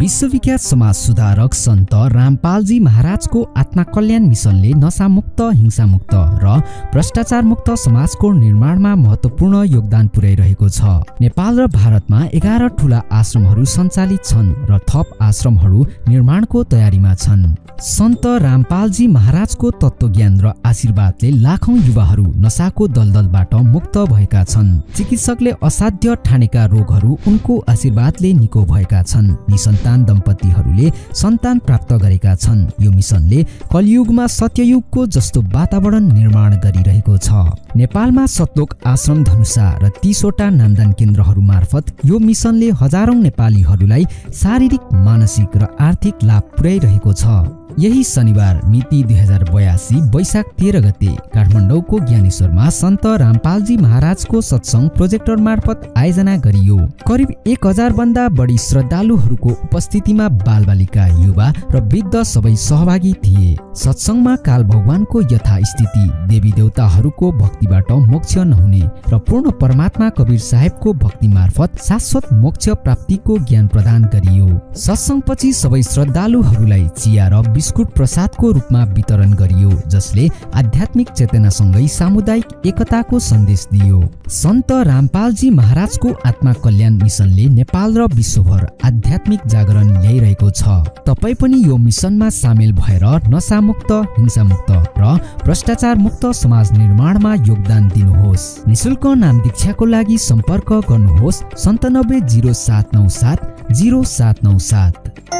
विश्वविख्यात समाज सुधारक सन्त रामपालजी महाराजको आत्मा कल्याण मिसनले नशामुक्त, हिंसामुक्त र भ्रष्टाचारमुक्त समाजको निर्माणमा महत्त्वपूर्ण योगदान पुर्याइरहेको छ। नेपाल र भारतमा 11 ठूला आश्रमहरू सञ्चालित छन् र थप आश्रमहरू निर्माणको तयारीमा छन्। सन्त रामपालजी महाराजको तत्त्वज्ञान र आशीर्वादले लाखौं युवाहरू नशाको दलदलबाट मुक्त भएका छन्। चिकित्सकले असाध्य ठानेका रोगहरू उनको आशीर्वादले निको भएका छन्। निसन्तान दम्पतिहरूले सन्तान प्राप्त गरेका छन्। यो मिसनले कलियुगमा सत्ययुगको जस्तो वातावरण निर्माण गरिरहेको छ। नेपालमा सतलोक आश्रम धनुषा र 30 वटा नामदान केन्द्रहरू मार्फत यो मिसनले हजारौं नेपालीहरूलाई शारीरिक, मानसिक र आर्थिक लाभ पुर्याइरहेको छ। यही शनिबार मिति 2082 वैशाख 13 गते काठमाडौँको ज्ञानेश्वरमा सन्त रामपालजी महाराजको सत्संग प्रोजेक्टर मार्फत आयोजना गरियो। करिब 1000 भन्दा बढी श्रद्धालुहरूको उपस्थितिमा बालबालिका, युवा र वृद्ध सबै सहभागी थिए। सत्संगमा काल भगवानको यथास्थिति, देवी देवताहरूको भक्तिबाट मोक्ष नहुने र पूर्ण परमात्मा कबीर साहेबको भक्ति मार्फत शाश्वत मोक्ष प्राप्तिको ज्ञान प्रदान गरियो। सत्संगपछि सबै श्रद्धालुहरूलाई चिया र बिस्कुट प्रसादको रूपमा वितरण गरियो, जसले आध्यात्मिक चेतनासँगै सामुदायिक एकताको सन्देश दियो। सन्त रामपालजी महाराजको आत्मा कल्याण मिसनले नेपाल र विश्वभर आध्यात्मिक जागरण ल्याइरहेको छ। तपाई पनि यो मिसनमा सामेल भएर नशामुक्त, हिंसामुक्त र भ्रष्टाचार मुक्त समाज निर्माणमा योगदान दिनुहोस्। निशुल्क नाम दीक्षाको लागि सम्पर्क गर्नुहोस् 9707970797।